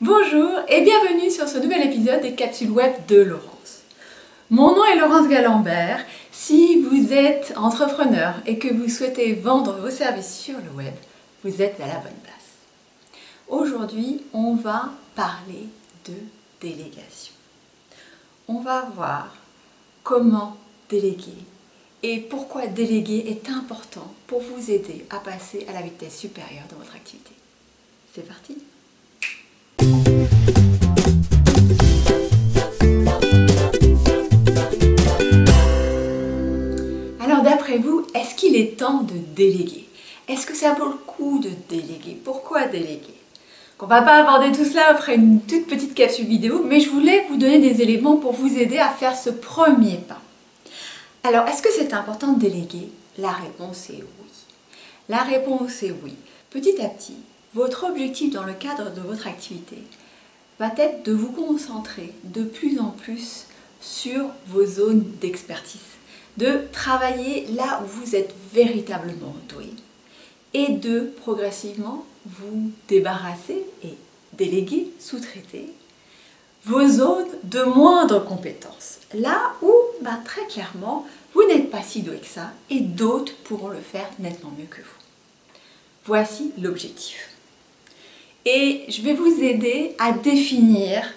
Bonjour et bienvenue sur ce nouvel épisode des capsules web de Laurence. Mon nom est Laurence Galambert. Si vous êtes entrepreneur et que vous souhaitez vendre vos services sur le web, vous êtes à la bonne place. Aujourd'hui, on va parler de délégation. On va voir comment déléguer et pourquoi déléguer est important pour vous aider à passer à la vitesse supérieure dans votre activité. C'est parti! Alors d'après vous, est-ce qu'il est temps de déléguer? Est-ce que ça vaut le coup de déléguer? Pourquoi déléguer? On ne va pas aborder tout cela après une toute petite capsule vidéo, mais je voulais vous donner des éléments pour vous aider à faire ce premier pas. Alors, est-ce que c'est important de déléguer? La réponse est oui. La réponse est oui. Petit à petit, votre objectif dans le cadre de votre activité va être de vous concentrer de plus en plus sur vos zones d'expertise, de travailler là où vous êtes véritablement doué et de progressivement vous débarrasser et déléguer, sous-traiter vos zones de moindre compétence. Là où, très clairement, vous n'êtes pas si doué que ça et d'autres pourront le faire nettement mieux que vous. Voici l'objectif. Et je vais vous aider à définir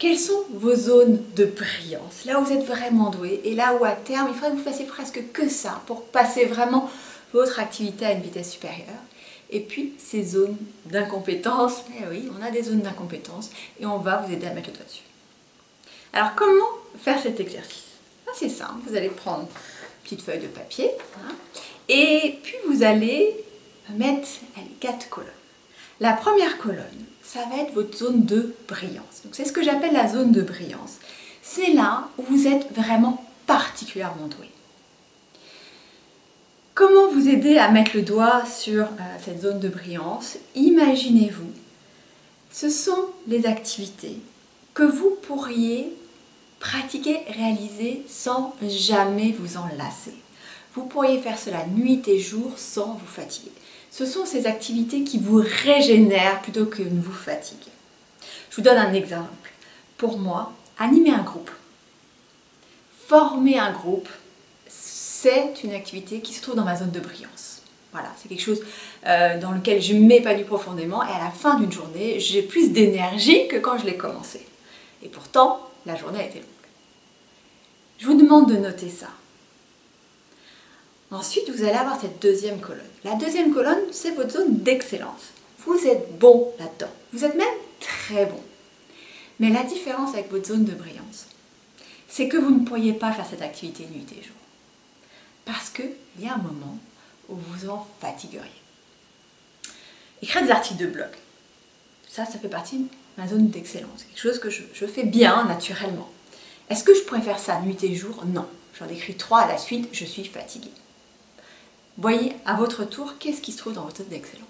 quelles sont vos zones de brillance, là où vous êtes vraiment doué et là où à terme, il faudrait que vous fassiez presque que ça pour passer vraiment votre activité à une vitesse supérieure. Et puis ces zones d'incompétence, eh oui, on a des zones d'incompétence et on va vous aider à mettre le doigt dessus. Alors comment faire cet exercice? C'est simple, vous allez prendre une petite feuille de papier et puis vous allez mettre 4 colonnes. La première colonne, ça va être votre zone de brillance. Donc c'est ce que j'appelle la zone de brillance. C'est là où vous êtes vraiment particulièrement doué. Comment vous aider à mettre le doigt sur cette zone de brillance? Imaginez-vous, ce sont les activités que vous pourriez pratiquer, réaliser sans jamais vous en lasser. Vous pourriez faire cela nuit et jour sans vous fatiguer. Ce sont ces activités qui vous régénèrent plutôt que ne vous fatiguent. Je vous donne un exemple. Pour moi, animer un groupe, former un groupe, c'est une activité qui se trouve dans ma zone de brillance. Voilà, c'est quelque chose dans lequel je m'épanouis profondément et à la fin d'une journée, j'ai plus d'énergie que quand je l'ai commencé. Et pourtant, la journée a été longue. Je vous demande de noter ça. Ensuite, vous allez avoir cette deuxième colonne. La deuxième colonne, c'est votre zone d'excellence. Vous êtes bon là-dedans. Vous êtes même très bon. Mais la différence avec votre zone de brillance, c'est que vous ne pourriez pas faire cette activité nuit et jour. Parce qu'il y a un moment où vous en fatigueriez. Écrire des articles de blog, ça fait partie de ma zone d'excellence. C'est quelque chose que je fais bien naturellement. Est-ce que je pourrais faire ça nuit et jour? Non. J'en écris 3 à la suite, je suis fatiguée. Voyez à votre tour qu'est-ce qui se trouve dans votre zone d'excellence.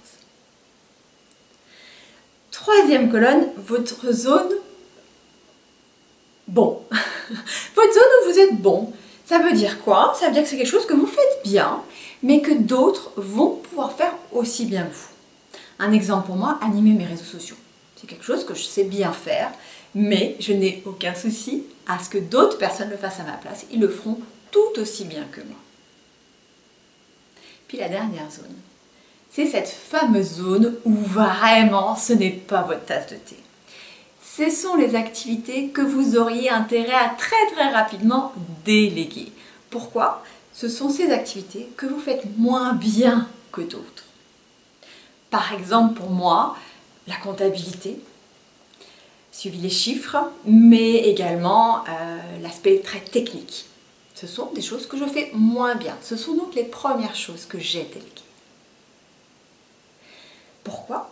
Troisième colonne, votre zone bon. Votre zone où vous êtes bon. Ça veut dire quoi? Ça veut dire que c'est quelque chose que vous faites bien, mais que d'autres vont pouvoir faire aussi bien que vous. Un exemple pour moi, animer mes réseaux sociaux. C'est quelque chose que je sais bien faire, mais je n'ai aucun souci à ce que d'autres personnes le fassent à ma place. Ils le feront tout aussi bien que moi. Puis la dernière zone, c'est cette fameuse zone où vraiment ce n'est pas votre tasse de thé. Ce sont les activités que vous auriez intérêt à très rapidement déléguer. Pourquoi? Ce sont ces activités que vous faites moins bien que d'autres. Par exemple, pour moi, la comptabilité, suivi les chiffres, mais également l'aspect très technique. Ce sont des choses que je fais moins bien. Ce sont donc les premières choses que j'ai déléguées. Pourquoi?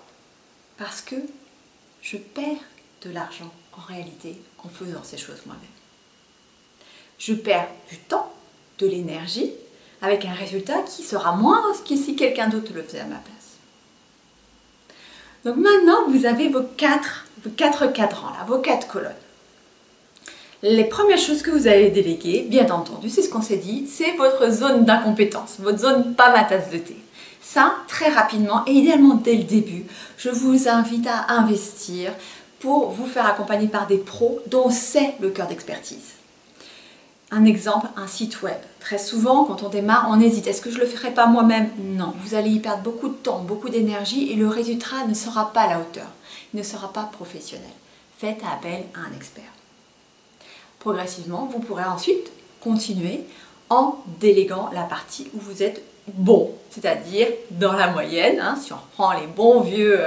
Parce que je perds de l'argent en réalité en faisant ces choses moi-même. Je perds du temps, de l'énergie, avec un résultat qui sera moindre que si quelqu'un d'autre le faisait à ma place. Donc maintenant, vous avez vos quatre cadrans, là, vos 4 colonnes. Les premières choses que vous allez déléguer, bien entendu, c'est ce qu'on s'est dit, c'est votre zone d'incompétence, votre zone pas ma tasse de thé. Ça, très rapidement et idéalement dès le début, je vous invite à investir pour vous faire accompagner par des pros dont c'est le cœur d'expertise. Un exemple, un site web. Très souvent, quand on démarre, on hésite. Est-ce que je le ferai pas moi-même? Non, vous allez y perdre beaucoup de temps, beaucoup d'énergie et le résultat ne sera pas à la hauteur. Il ne sera pas professionnel. Faites appel à un expert. Progressivement, vous pourrez ensuite continuer en déléguant la partie où vous êtes bon, c'est-à-dire dans la moyenne, hein, si on reprend les bons vieux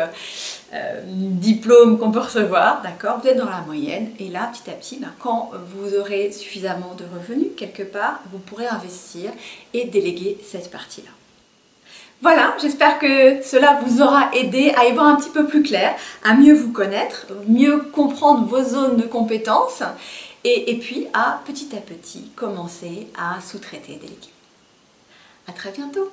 diplômes qu'on peut recevoir, d'accord, vous êtes dans la moyenne et là, petit à petit, quand vous aurez suffisamment de revenus quelque part, vous pourrez investir et déléguer cette partie-là. Voilà, j'espère que cela vous aura aidé à y voir un petit peu plus clair, à mieux vous connaître, mieux comprendre vos zones de compétences et puis à petit commencer à sous-traiter, déléguer. À très bientôt!